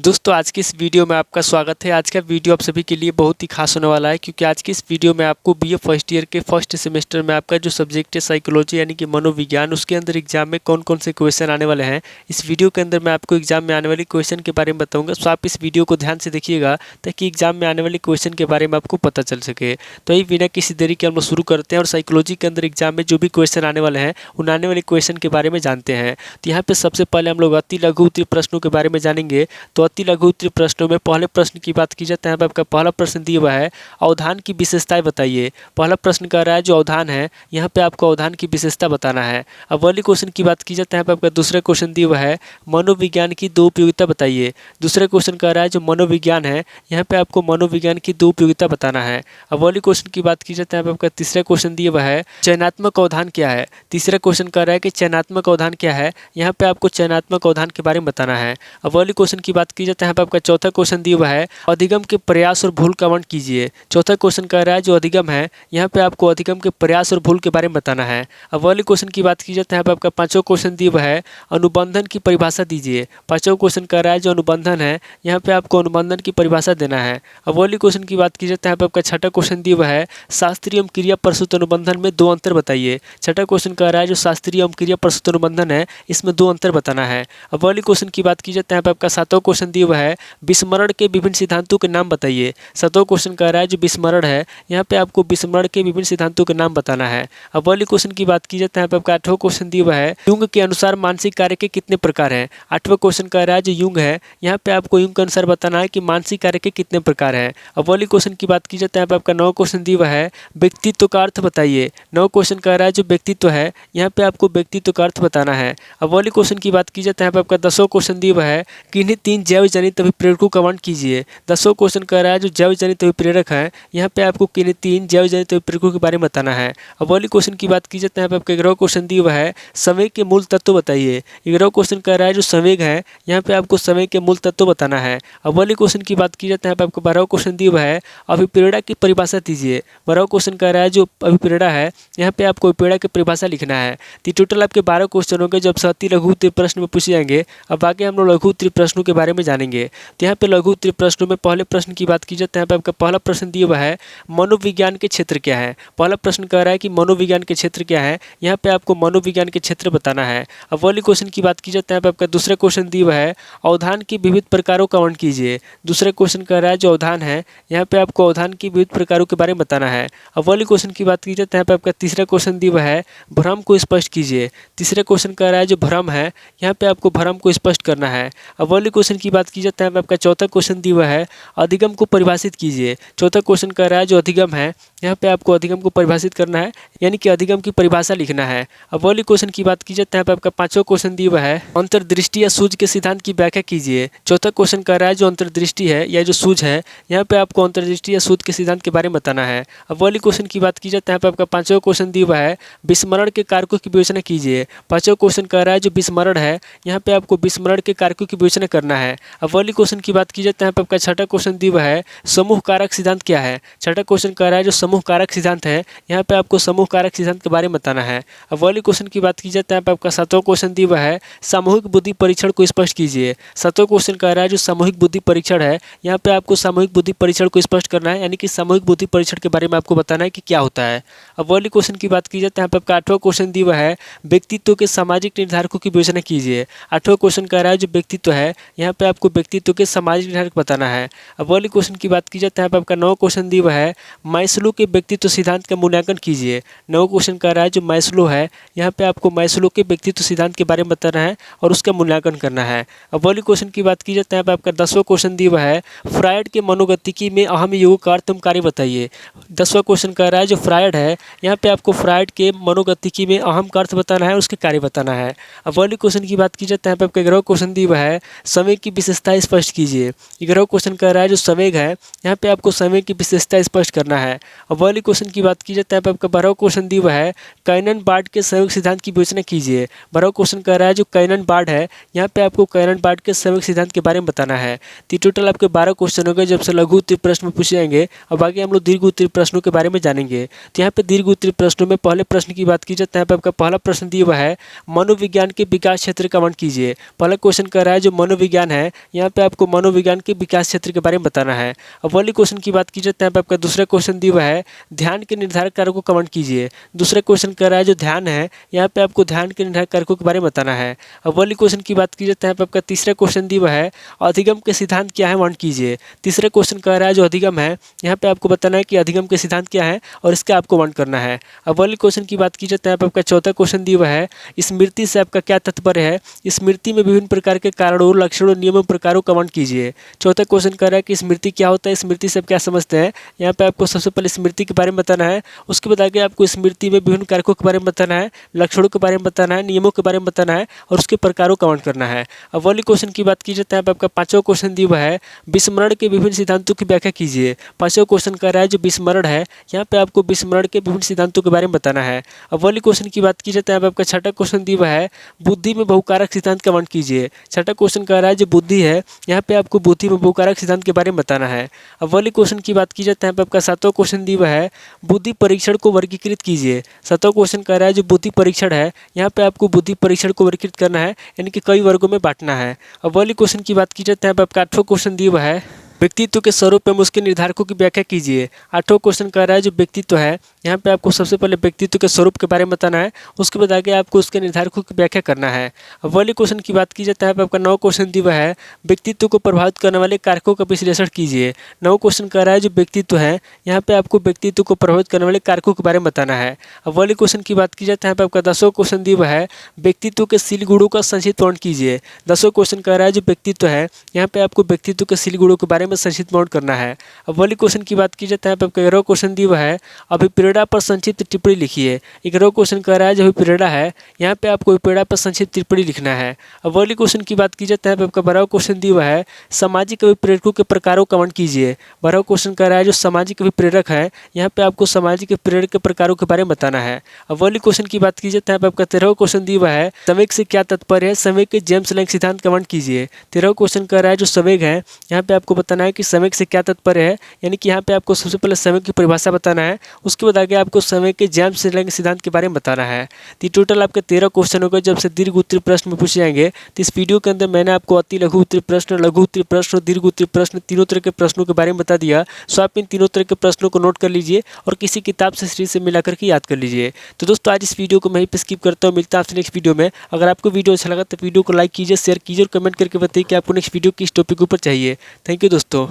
दोस्तों आज की इस वीडियो में आपका स्वागत है। आज का वीडियो आप सभी के लिए बहुत ही खास होने वाला है, क्योंकि आज की इस वीडियो में आपको बीए फर्स्ट ईयर के फर्स्ट सेमेस्टर में आपका जो सब्जेक्ट है साइकोलॉजी यानी कि मनोविज्ञान, उसके अंदर एग्जाम में कौन कौन से क्वेश्चन आने वाले हैं, इस वीडियो के अंदर मैं आपको एग्जाम में आने वाली क्वेश्चन के बारे में बताऊँगा। तो आप इस वीडियो को ध्यान से देखिएगा ताकि एग्जाम में आने वाली क्वेश्चन के बारे में आपको पता चल सके। तो यही बिना किसी देरी के हम लोग शुरू करते हैं और साइकोलॉजी के अंदर एग्जाम में जो भी क्वेश्चन आने वाले हैं उन आने वाले क्वेश्चन के बारे में जानते हैं। तो यहाँ पे सबसे पहले हम लोग अति लघु उत्तरीय प्रश्नों के बारे में जानेंगे। तो अति लघु उत्तरीय प्रश्नों में पहले प्रश्न की बात की जाती है। यहाँ पे आपका पहला प्रश्न दिया हुआ है, अवधान की विशेषताएं बताइए। पहला प्रश्न कह रहा है जो अवधान है, यहाँ पे आपको अवधान की विशेषता बताना है। अब अगले क्वेश्चन की बात की जाती है। यहाँ पे आपका दूसरा क्वेश्चन दिया हुआ है, मनोविज्ञान की दो उपयोगिता बताइए। दूसरा क्वेश्चन कह रहा है जो मनोविज्ञान है, यहाँ पे आपको मनोविज्ञान की दो उपयोगिता बताना है। अब अगले क्वेश्चन की बात की जाती है। यहाँ पे आपका तीसरा क्वेश्चन दिया हुआ है, चयनात्मक अवधान क्या है। तीसरा क्वेश्चन कह रहा है कि चयनात्मक अवधान क्या है, यहाँ पे आपको चयनात्मक अवधान के बारे में बताना है। अब अगले क्वेश्चन की बात की जाती है। यहाँ पे आपका चौथा क्वेश्चन दिया हुआ है, अधिगम के प्रयास और भूल का वर्णन कीजिए। चौथा क्वेश्चन कह रहा है जो अधिगम है, यहाँ पे आपको अधिगम के प्रयास और भूल के बारे में बताना है। अब अगले क्वेश्चन की बात की जाती है। यहाँ पे आपका पांचवा क्वेश्चन दिया हुआ है, अनुबंधन की परिभाषा दीजिए। पांचवा क्वेश्चन कह रहा है जो अनुबंधन है, यहाँ पे आपको अनुबंधन की परिभाषा देना है। अब अगले क्वेश्चन की बात की जाती है। यहाँ पे आपका छठा क्वेश्चन दिया हुआ है, शास्त्रीय एवं क्रिया प्रस्तुत अनुबंधन में दो अंतर बताइए। छठा क्वेश्चन कह रहा है जो शास्त्रीय एवं क्रिया प्रस्तुत अनुबंधन है, इसमें दो अंतर बताना है। अब अगले क्वेश्चन की बात की जाती है। यहाँ पे आपका सातवां क्वेश्चन दिया हुआ है, विस्मरण के विभिन्न सिद्धांतों के नाम बताइए। सातवां क्वेश्चन कह रहा है जो विस्मरण है, यहाँ पे आपको विस्मरण के विभिन्न सिद्धांतों के नाम बताना है। अब अगले क्वेश्चन की बात की जाती है। यहाँ पे आपका आठवां क्वेश्चन दिया हुआ है, युंग के अनुसार मानसिक कार्य के कितने प्रकार हैं। आठवां क्वेश्चन कह रहा है जो युंग है, यहाँ पे आपको युंग के अनुसार बताना है कि मानसिक कार्य के कितने प्रकार हैं। अब अगले क्वेश्चन की बात की जाती है। यहाँ पे आपका नौ क्वेश्चन दिया हुआ है, व्यक्तित्व का अर्थ बताइए। नौ क्वेश्चन कह रहा है जो व्यक्तित्व है, यहाँ पे आपको व्यक्तित्व का अर्थ बताना है। अब अगले क्वेश्चन की बात की जाती है। यहाँ पे आपका दसवां क्वेश्चन दिया हुआ है, किन्हीं तीन जैव जनित अभिप्रेरकों का वर्णन कीजिए। दसवां क्वेश्चन कह रहा है जो जैव जनित अभिप्रेरक है, यहाँ पे आपको किन्हीं तीन जैव जनित अभिप्रेरकों के बारे में बताना है। अब अगले क्वेश्चन की बात की जाती है। यहाँ पे आपका 11वां क्वेश्चन दिया हुआ है, संवेग के मूल तत्व बताइए। 11वां क्वेश्चन कह रहा है जो संवेग है, यहाँ पे आपको संवेग के मूल तत्व बताना है। अब अगले क्वेश्चन की बात की जाती है। यहाँ पे आपको 12वां क्वेश्चन दिया हुआ है, अभिप्रेरणा की परिभाषा दीजिए। 12वां क्वेश्चन कह रहा है जो अभिप्रेरणा है, यहाँ पे आपको अभिप्रेरणा की परिभाषा लिखना है। तो टोटल आपके 12 क्वेश्चन होंगे जो आपसे अति लघु उत्तरीय प्रश्न में पूछे जाएंगे। अब आगे हम लोग लघु उत्तरीय प्रश्नों के बारे में जानेंगे। तो यहाँ पे लघु उत्तरीय प्रश्नों में पहले प्रश्न की बात की जाती है। यहाँ पे आपका पहला प्रश्न दिया हुआ है, मनोविज्ञान के क्षेत्र क्या है। पहला प्रश्न कह रहा है कि मनोविज्ञान के क्षेत्र क्या है, यहाँ पे आपको मनोविज्ञान के क्षेत्र बताना है। अब अगले क्वेश्चन की बात की जाती है। यहाँ पे आपका दूसरा क्वेश्चन दिया हुआ है, अवधान की विविध प्रकारों का वर्णन कीजिए। दूसरा क्वेश्चन कह रहा है जो अवधान है, यहाँ पे आपको अवधान की विविध प्रकारों के बारे में बताना है। अब अगले क्वेश्चन की बात की जाती है। यहाँ पे आपका तीसरा क्वेश्चन दिया हुआ है, भ्रम को स्पष्ट कीजिए। तीसरा क्वेश्चन कह रहा है जो भ्रम है, यहाँ पे आपको भ्रम को स्पष्ट करना है। अब अगले क्वेश्चन की बात की जाती है। आपका चौथा क्वेश्चन दिया हुआ है, अधिगम को परिभाषित कीजिए। चौथा क्वेश्चन कह रहा है जो अधिगम है, यहाँ पे आपको अधिगम को परिभाषित करना है, यानी कि अधिगम की परिभाषा लिखना है। अब अगले क्वेश्चन की बात की जाती है। यहाँ पे आपका पांचवा क्वेश्चन दिया हुआ है, अंतर्दृष्टि या सूझ के सिद्धांत की व्याख्या कीजिए। चौथा क्वेश्चन कह रहा है जो अंतर्दृष्टि है या जो सूझ है, यहाँ पे आपको अंतर्दृष्टि या सूझ के सिद्धांत के बारे में बताना है। अब अगले क्वेश्चन की बात की जाती है। यहाँ पे आपका पांचवा क्वेश्चन दिया हुआ है, विस्मरण के कारकों की विवेचना कीजिए। पांचवा क्वेश्चन कह रहा है जो विस्मरण है, यहाँ पे आपको विस्मरण के कारकों की विवेचना करना है। अब अगले क्वेश्चन की बात की जाती है। यहाँ पे आपका छठा क्वेश्चन दिया हुआ है, समूह कारक सिद्धांत क्या है। छठा क्वेश्चन कह रहा है जो समूह कारक सिद्धांत है, यहाँ पे आपको समूह कारक सिद्धांत के बारे में बताना है। अब अगले क्वेश्चन की बात की जाती है। यहाँ पे आपका सातवां क्वेश्चन दिया हुआ है, सामूहिक बुद्धि परीक्षण को स्पष्ट कीजिए। सातवां क्वेश्चन कह रहा है जो सामूहिक बुद्धि परीक्षण है, यहाँ पे आपको सामूहिक बुद्धि परीक्षण को स्पष्ट करना है, यानी कि सामूहिक बुद्धि परीक्षण के बारे में आपको बताना है कि क्या होता है। अब अगले क्वेश्चन की बात की जाती है। यहाँ पे आपका आठवां क्वेश्चन दिया हुआ है, व्यक्तित्व के सामाजिक निर्धारकों की विवेचना कीजिए। आठवां क्वेश्चन कह रहा है जो व्यक्तित्व है, यहाँ पे आपको व्यक्तित्व के सामाजिक निर्धारक बताना है। अब अगले क्वेश्चन की बात की जाती है। यहाँ पे आपका नौ क्वेश्चन दिया हुआ है, मैस्लो के व्यक्तित्व सिद्धांत का मूल्यांकन कीजिए। नौ क्वेश्चन कह रहा है जो मैस्लो है, यहाँ पे आपको मैस्लो के व्यक्तित्व सिद्धांत के बारे में बताना है और उसका मूल्यांकन करना है। अब अगले क्वेश्चन की बात की जाती है। यहाँ पे आपका 10वां क्वेश्चन दिया हुआ है, फ्रायड के मनोगतिकी में अहम योग का अर्थ कार्य बताइए। 10वां क्वेश्चन कह रहा है जो फ्रायड है, यहाँ पे आपको फ्रायड के मनोगतिकी में अहम का अर्थ बताना है, उसके कार्य बताना है। अब अगले क्वेश्चन की बात की जाती है। यहाँ पे आपका 11वां क्वेश्चन दिया हुआ है, संवेग की विशेषता स्पष्ट कीजिए। 11वां क्वेश्चन कह रहा है जो संवेग है, यहाँ पे आपको संवेग की विशेषता स्पष्ट करना है। अब अगले क्वेश्चन की बात की जाती है। यहाँ पे आपका 12वां क्वेश्चन दिया हुआ है, कैनन बार्ड के संवेग सिद्धांत की विवेचना कीजिए। 12वां क्वेश्चन कह रहा है जो कैनन बार्ड है, यहाँ पे आपको कैनन बार्ड के संवेग सिद्धांत के बारे में बताना है। तो टोटल आपके 12 क्वेश्चन हो गए जब से लघु उत्तरीय प्रश्न में पूछे जाएंगे। अब आगे हम लोग दीर्घ उत्तरीय प्रश्नों के बारे में जानेंगे। तो यहाँ पे दीर्घ उत्तरीय प्रश्नों में पहले प्रश्न की बात की जाती है। यहाँ पे आपका पहला प्रश्न दिया हुआ है, मनोविज्ञान के विकास क्षेत्र का वर्णन कीजिए। पहला क्वेश्चन कह रहा है जो मनोविज्ञान है, यहाँ पे आपको मनोविज्ञान के विकास क्षेत्र के बारे में बताना है। अब वाली क्वेश्चन की बात की जाए तो यहाँ पे आपका दूसरा क्वेश्चन दिया हुआ है, ध्यान के निर्धारक कारकों को कमेंट कीजिए। दूसरा क्वेश्चन कह रहा है जो ध्यान है, यहाँ पे आपको ध्यान के निर्धारक कारकों के बारे में बताना है। अब वाली क्वेश्चन की बात की जाए तो यहाँ पे आपका तीसरा क्वेश्चन दिया हुआ है, अधिगम के सिद्धांत क्या है वर्णन कीजिए। तीसरा क्वेश्चन कह रहा है जो अधिगम है, यहाँ पे आपको बताना है कि अधिगम के सिद्धांत क्या है और इसका आपको वर्णन करना है। अब वाली क्वेश्चन की बात की जाए तो यहाँ पे आपका चौथा क्वेश्चन दिया हुआ है, स्मृति से आपका क्या तात्पर्य है। स्मृति में विभिन्न प्रकार के कारणों, लक्षणों, नियमों, प्रकारों का वर्णन कीजिए। चौथा क्वेश्चन कह रहा है कि स्मृति क्या होता है, स्मृति से आप क्या समझते हैं। यहाँ पे आपको सबसे पहले स्मृति के बारे में बताना है, उसके बाद आगे आपको स्मृति में विभिन्न कारकों के बारे में बताना है, लक्षणों के बारे में बताना है, नियमों के बारे में बताना है और उसके प्रकारों का वर्णन करना है। अब वाली क्वेश्चन की बात की जाए तो यहाँ पे आपका पांचवा क्वेश्चन दिया हुआ है, विस्मरण के विभिन्न सिद्धांतों की व्याख्या कीजिए। पांचवा क्वेश्चन कह रहा है जो विस्मरण है, यहाँ पे आपको विस्मरण के विभिन्न सिद्धांतों के बारे में बताना है। अब वाली क्वेश्चन की बात की जाए तो यहाँ पे आपका छठा क्वेश्चन दिया हुआ है, बुद्धि में बहुकारक सिद्धांत का वर्णन कीजिए। छठा क्वेश्चन कह रहा है जो बुद्धि है, यहाँ पे आपको बुद्धि में बहुकारक सिद्धांत के बारे में बताना है। अब वाली क्वेश्चन की बात की जाए तो यहाँ पे आपका सातवां क्वेश्चन दिया हुआ है, बुद्धि परीक्षण को वर्गीकृत कीजिए। सातवां क्वेश्चन कह रहा है जो बुद्धि परीक्षण है, यहाँ पे आपको बुद्धि परीक्षण को वर्गीकृत करना है, यानी कि कई वर्गों में बांटना है। अब वाली क्वेश्चन की बात की जाए तो यहाँ पे आपका आठवां क्वेश्चन दिया हुआ है, व्यक्तित्व के स्वरूप एवं उसके निर्धारकों की व्याख्या कीजिए। आठवां क्वेश्चन कह रहा है जो व्यक्तित्व है, यहाँ पे आपको सबसे पहले व्यक्तित्व के स्वरूप के बारे में बताना है, उसके बाद आगे आपको उसके निर्धारकों की व्याख्या करना है। अब वाले क्वेश्चन की बात की जाए तो यहाँ पे आपका 9 क्वेश्चन दिया हुआ है, व्यक्तित्व को प्रभावित करने वाले कारकों का विश्लेषण कीजिए। 9 क्वेश्चन कह रहा है जो व्यक्तित्व है, यहाँ पे आपको व्यक्तित्व को प्रभावित करने वाले कारकों के बारे में बताना है। अब वाले क्वेश्चन की बात की जाए तो यहाँ पे आपका 10वां क्वेश्चन दिया हुआ है, व्यक्तित्व के शील गुणों का संक्षिप्त वर्णन कीजिए। 10वां क्वेश्चन कह रहा है जो व्यक्तित्व है, यहाँ पे आपको व्यक्तित्व के शील गुणों के बारे में संक्षिप्त वर्णन करना है। अब वाली क्वेश्चन की बात की जाए तो यहाँ पे आपका 11वां क्वेश्चन दिया हुआ है, अभिप्रेरणा पर संक्षिप्त टिप्पणी लिखिए। 11वां क्वेश्चन कह रहा है जो अभिप्रेरणा है, यहाँ पे आपको अभिप्रेरणा पर संक्षिप्त टिप्पणी लिखना है। अब वाली क्वेश्चन की बात की जाए तो यहाँ पे आपका 12वां क्वेश्चन दिया हुआ है, सामाजिक अभिप्रेरकों के प्रकारों का वर्णन कीजिए। 12वां क्वेश्चन कह रहा है जो सामाजिक अभिप्रेरक है, यहाँ पे आपको सामाजिक अभिप्रेरक के प्रकारों के बारे में बताना है। अब वाली क्वेश्चन की बात की जाए तो यहाँ पे आपका 13वां क्वेश्चन दिया हुआ है, संवेग से क्या तात्पर्य है, संवेग के जेम्स लैंग सिद्धांत का वर्णन कीजिए। 13वां क्वेश्चन कह रहा है जो संवेग है, यहाँ पे आपको बताना है कि संवेग से क्या तात्पर्य है, यानी कि यहाँ पे आपको सबसे पहले संवेग की परिभाषा बताना है, उसके बाद आगे आपको संवेग के जेम्स लैंग सिद्धांत के बारे में बताना है। तो टोटल आपके 13 क्वेश्चन हो गए। जब से दीर्घ उत्तरीय प्रश्न में पूछे जाएंगे तो इस वीडियो के अंदर मैंने आपको अति लघु उत्तरीय प्रश्न, लघु उत्तरीय प्रश्न, दीर्घ उत्तरीय प्रश्न, तीनों तरह के प्रश्नों के बारे में बता दिया। सो आप इन तीनों तरह के प्रश्नों को नोट कर लीजिए और किसी किताब से सीरीज से मिलाकर के याद कर लीजिए। तो दोस्तों आज इस वीडियो को मैं ही पे स्किप करता हूँ, मिलता हूँ आपसे नेक्स्ट वीडियो में। अगर आपको वीडियो अच्छा लगा तो वीडियो को लाइक कीजिए, शेयर कीजिए और कमेंट करके बताइए कि आपको नेक्स्ट वीडियो किस टॉपिक के ऊपर चाहिए। थैंक यू दोस्तों।